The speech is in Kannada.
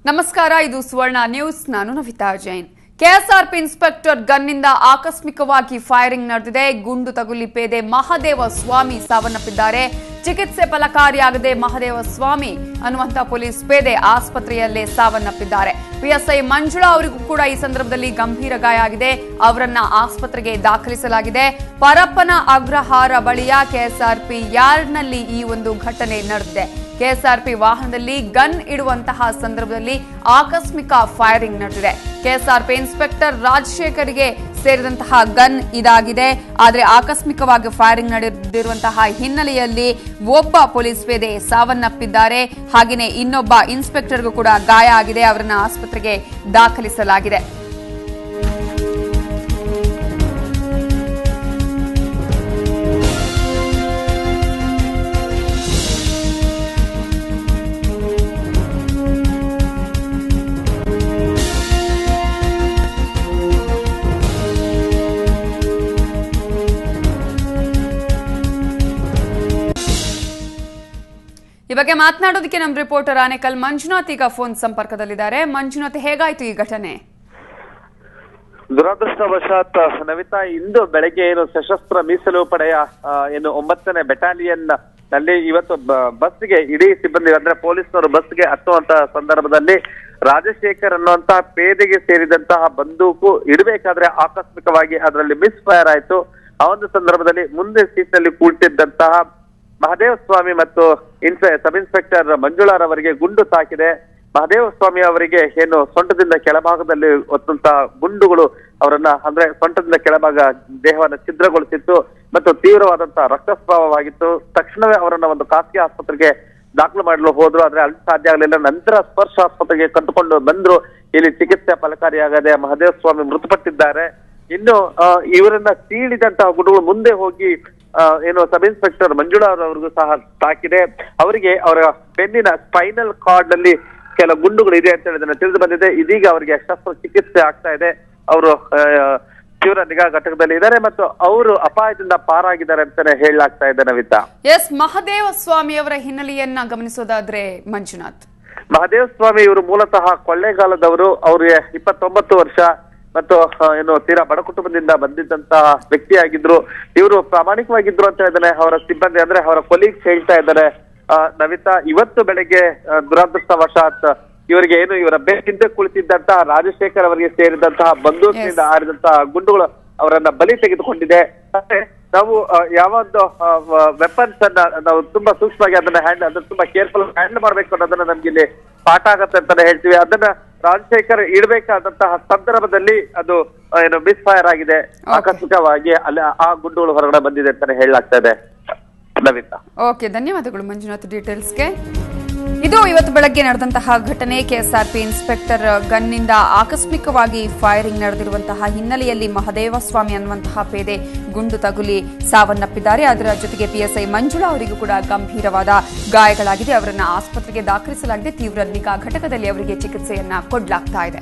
ನಮಸ್ಕಾರ, ಇದು ಸುವರ್ಣ ನ್ಯೂಸ್. ನಾನು ನವಿತಾ ಜೈನ್. ಕೆಎಸ್ಆರ್ಪಿ ಇನ್ಸ್ಪೆಕ್ಟರ್ ಗನ್ನಿಂದ ಆಕಸ್ಮಿಕವಾಗಿ ಫೈರಿಂಗ್ ನಡೆದಿದೆ. ಗುಂಡು ತಗುಲಿ ಪೇದೆ ಮಹದೇವ ಸ್ವಾಮಿ ಸಾವನ್ನಪ್ಪಿದ್ದಾರೆ. ಚಿಕಿತ್ಸೆ ಫಲಕಾರಿಯಾಗದೆ ಮಹದೇವ ಸ್ವಾಮಿ ಅನ್ನುವಂತ ಪೊಲೀಸ್ ಪೇದೆ ಆಸ್ಪತ್ರೆಯಲ್ಲೇ ಸಾವನ್ನಪ್ಪಿದ್ದಾರೆ. ಪಿಎಸ್ಐ ಮಂಜುಳಾ ಅವರಿಗೂ ಕೂಡ ಈ ಸಂದರ್ಭದಲ್ಲಿ ಗಂಭೀರ ಗಾಯ ಆಗಿದೆ. ಅವರನ್ನ ಆಸ್ಪತ್ರೆಗೆ ದಾಖಲಿಸಲಾಗಿದೆ. ಪರಪ್ಪನ ಅಗ್ರಹಾರ ಬಳಿಯ ಕೆಎಸ್ಆರ್ಪಿ ಯಾರ್ಡ್ನಲ್ಲಿ ಈ ಒಂದು ಘಟನೆ ನಡೆದಿದೆ. ಕೆಎಸ್ಆರ್ಪಿ ವಾಹನದಲ್ಲಿ ಗನ್ ಇಡುವಂತಹ ಸಂದರ್ಭದಲ್ಲಿ ಆಕಸ್ಮಿಕ ಫೈರಿಂಗ್ ನಡೆದಿದೆ. ಕೆಎಸ್ಆರ್ಪಿ ಇನ್ಸ್ಪೆಕ್ಟರ್ ರಾಜಶೇಖರ್ಗೆ ಸೇರಿದಂತಹ ಗನ್ ಇದಾಗಿದೆ. ಆದರೆ ಆಕಸ್ಮಿಕವಾಗಿ ಫೈರಿಂಗ್ ನಡೆದಿರುವಂತಹ ಹಿನ್ನೆಲೆಯಲ್ಲಿ ಒಬ್ಬ ಪೊಲೀಸ್ ಪೇದೆ ಸಾವನ್ನಪ್ಪಿದ್ದಾರೆ. ಹಾಗೆಯೇ ಇನ್ನೊಬ್ಬ ಇನ್ಸ್ಪೆಕ್ಟರ್ಗೂ ಕೂಡ ಗಾಯ ಆಗಿದೆ. ಅವರನ್ನ ಆಸ್ಪತ್ರೆಗೆ ದಾಖಲಿಸಲಾಗಿದೆ. ಈ ಬಗ್ಗೆ ಮಾತನಾಡೋದಕ್ಕೆ ನಮ್ಮ ರಿಪೋರ್ಟರ್ ಆನೇಕಲ್ ಮಂಜುನಾಥ್ ಈಗ ಫೋನ್ ಸಂಪರ್ಕದಲ್ಲಿದ್ದಾರೆ. ಮಂಜುನಾಥ್, ಹೇಗಾಯ್ತು ಈ ಘಟನೆ? ದುರದೃಷ್ಟವಶಾತ್ ನವಿತಾ, ಇಂದು ಬೆಳಗ್ಗೆ ಸಶಸ್ತ್ರ ಮೀಸಲು ಪಡೆಯ 9ನೇ ಬೆಟಾಲಿಯನ್ ನಲ್ಲಿ ಇವತ್ತು ಬಸ್ಗೆ ಇಡೀ ಸಿಬ್ಬಂದಿ ಅಂದ್ರೆ ಪೊಲೀಸ್ನವರು ಬಸ್ಗೆ ಹತ್ತುವಂತಹ ಸಂದರ್ಭದಲ್ಲಿ ರಾಜಶೇಖರ್ ಅನ್ನುವಂತಹ ಪೇದೆಗೆ ಸೇರಿದಂತಹ ಬಂದೂಕು ಇಡಬೇಕಾದ್ರೆ ಆಕಸ್ಮಿಕವಾಗಿ ಅದರಲ್ಲಿ ಮಿಸ್ ಫೈರ್ ಆಯ್ತು. ಆ ಒಂದು ಸಂದರ್ಭದಲ್ಲಿ ಮುಂದೆ ಸೀಟ್ನಲ್ಲಿ ಕೂಳ್ತಿದ್ದಂತಹ ಮಹದೇವ ಸ್ವಾಮಿ ಮತ್ತು ಸಬ್ ಇನ್ಸ್ಪೆಕ್ಟರ್ ಮಂಜುಳಾರವರಿಗೆ ಗುಂಡು ತಾಕಿದೆ. ಮಹದೇವ ಸ್ವಾಮಿ ಅವರಿಗೆ ಸೊಂಟದಿಂದ ಕೆಳಭಾಗದಲ್ಲಿ ಹೊತ್ತಂತಹ ಗುಂಡುಗಳು ಅವರನ್ನ ಅಂದ್ರೆ ಸೊಂಟದಿಂದ ಕೆಳಭಾಗ ದೇಹವನ್ನು ಛಿದ್ರಗೊಳಿಸಿತ್ತು ಮತ್ತು ತೀವ್ರವಾದಂತಹ ರಕ್ತಸ್ರಾವವಾಗಿತ್ತು. ತಕ್ಷಣವೇ ಅವರನ್ನ ಒಂದು ಖಾಸಗಿ ಆಸ್ಪತ್ರೆಗೆ ದಾಖಲು ಮಾಡಲು ಹೋದ್ರು. ಆದ್ರೆ ಅಲ್ಲಿ ಸಾಧ್ಯ ಆಗಲಿಲ್ಲ. ನಂತರ ಸ್ಪರ್ಶ ಆಸ್ಪತ್ರೆಗೆ ಕರೆದುಕೊಂಡು ಬಂದ್ರು. ಇಲ್ಲಿ ಚಿಕಿತ್ಸೆ ಫಲಕಾರಿಯಾಗದೆ ಮಹದೇವ ಸ್ವಾಮಿ ಮೃತಪಟ್ಟಿದ್ದಾರೆ. ಇನ್ನು ಇವರನ್ನ ಸೀಳಿದಂತಹ ಗುಂಡುಗಳು ಮುಂದೆ ಹೋಗಿ ಸಬ್ ಇನ್ಸ್ಪೆಕ್ಟರ್ ಮಂಜುಳಾ ಅವರಿಗೂ ಸಹ ತಾಕಿದೆ. ಅವರಿಗೆ ಅವರ ಬೆನ್ನಿನ ಸ್ಪೈನಲ್ ಕಾರ್ಡ್ ನಲ್ಲಿ ಕೆಲ ಗುಂಡುಗಳು ಇದೆ ಅಂತ ಹೇಳಿದ್ರೆ ತಿಳಿದು ಬಂದಿದೆ. ಇದೀಗ ಅವರಿಗೆ ಶಸ್ತ್ರಚಿಕಿತ್ಸೆ ಆಗ್ತಾ ಇದೆ. ಅವರು ತೀವ್ರ ನಿಗಾ ಘಟಕದಲ್ಲಿ ಇದ್ದಾರೆ ಮತ್ತು ಅವರು ಅಪಾಯದಿಂದ ಪಾರಾಗಿದ್ದಾರೆ ಅಂತಾನೆ ಹೇಳಲಾಗ್ತಾ ಇದೆ. ನವಿತಾ, ಮಹದೇವ ಸ್ವಾಮಿ ಅವರ ಹಿನ್ನೆಲೆಯನ್ನ ಗಮನಿಸೋದಾದ್ರೆ ಮಂಜುನಾಥ್, ಮಹದೇವ ಸ್ವಾಮಿ ಇವರು ಮೂಲತಃ ಕೊಳ್ಳೇಗಾಲದವರು. ಅವ್ರಿಗೆ 29 ವರ್ಷ ಮತ್ತು ತೀರಾ ಬಡ ಕುಟುಂಬದಿಂದ ಬಂದಿದ್ದಂತಹ ವ್ಯಕ್ತಿಯಾಗಿದ್ರು. ಇವರು ಪ್ರಾಮಾಣಿಕವಾಗಿದ್ರು ಅಂತ ಹೇಳಿದಾನೆ ಅವರ ಸಿಬ್ಬಂದಿ ಅಂದ್ರೆ ಅವರ ಕೊಲೀಗ್ಸ್ ಹೇಳ್ತಾ ಇದ್ದಾರೆ. ನವಿತಾ, ಇವತ್ತು ಬೆಳಗ್ಗೆ ದುರದೃಷ್ಟವಶಾತ್ ಇವರಿಗೆ ಇವರ ಬೇಕಿಂತ ಕುಳಿತಿದ್ದಂತಹ ರಾಜಶೇಖರ್ ಅವರಿಗೆ ಸೇರಿದಂತಹ ಬಂದೂಕಿನಿಂದ ಹಾರಿದಂತಹ ಗುಂಡುಗಳು ಅವರನ್ನ ಬಲಿ ತೆಗೆದುಕೊಂಡಿದೆ. ಮತ್ತೆ ನಾವು ಯಾವೊಂದು ವೆಪನ್ಸ್ ಅನ್ನ ನಾವು ತುಂಬಾ ಸೂಕ್ಷ್ಮವಾಗಿ ಅದನ್ನ ತುಂಬಾ ಕೇರ್ಫುಲ್ ಹ್ಯಾಂಡಲ್ ಮಾಡ್ಬೇಕು ಅನ್ನೋದನ್ನ ನಮ್ಗೆ ಇಲ್ಲಿ ಪಾಠ ಆಗತ್ತೆ ಅಂತಾನೆ ಹೇಳ್ತೀವಿ. ಅದನ್ನ ರಾಜಶೇಖರ್ ಇಡಬೇಕಾದಂತಹ ಸಂದರ್ಭದಲ್ಲಿ ಅದು ಮಿಸ್ ಫೈರ್ ಆಗಿದೆ. ಆಕಸ್ಮಿಕವಾಗಿ ಅಲ್ಲಿ ಆ ಗುಂಡುಗಳು ಹೊರಗಡೆ ಬಂದಿದೆ ಅಂತಾನೆ ಹೇಳಲಾಗ್ತಾ ಇದೆ. ನವಿತಾ, ಓಕೆ, ಧನ್ಯವಾದಗಳು ಮಂಜುನಾಥ್ ಡೀಟೇಲ್ಸ್ಗೆ. ಇದು ಇವತ್ತು ಬೆಳಗ್ಗೆ ನಡೆದಂತಹ ಘಟನೆ. ಕೆಎಸ್ಆರ್ಪಿ ಇನ್ಸ್ಪೆಕ್ಟರ್ ಗನ್ನಿಂದ ಆಕಸ್ಮಿಕವಾಗಿ ಫೈರಿಂಗ್ ನಡೆದಿರುವಂತಹ ಹಿನ್ನೆಲೆಯಲ್ಲಿ ಮಹದೇವ ಸ್ವಾಮಿ ಅನ್ನುವಂತಹ ಪೇದೆ ಗುಂಡು ತಗುಲಿ ಸಾವನ್ನಪ್ಪಿದ್ದಾರೆ. ಅದರ ಜೊತೆಗೆ ಪಿಎಸ್ಐ ಮಂಜುಳಾ ಅವರಿಗೂ ಕೂಡ ಗಂಭೀರವಾದ ಗಾಯಗಳಾಗಿದೆ. ಅವರನ್ನು ಆಸ್ಪತ್ರೆಗೆ ದಾಖಲಿಸಲಾಗಿದೆ. ತೀವ್ರ ನಿಗಾ ಘಟಕದಲ್ಲಿ ಅವರಿಗೆ ಚಿಕಿತ್ಸೆಯನ್ನ ಕೊಡಲಾಗ್ತಾ ಇದೆ.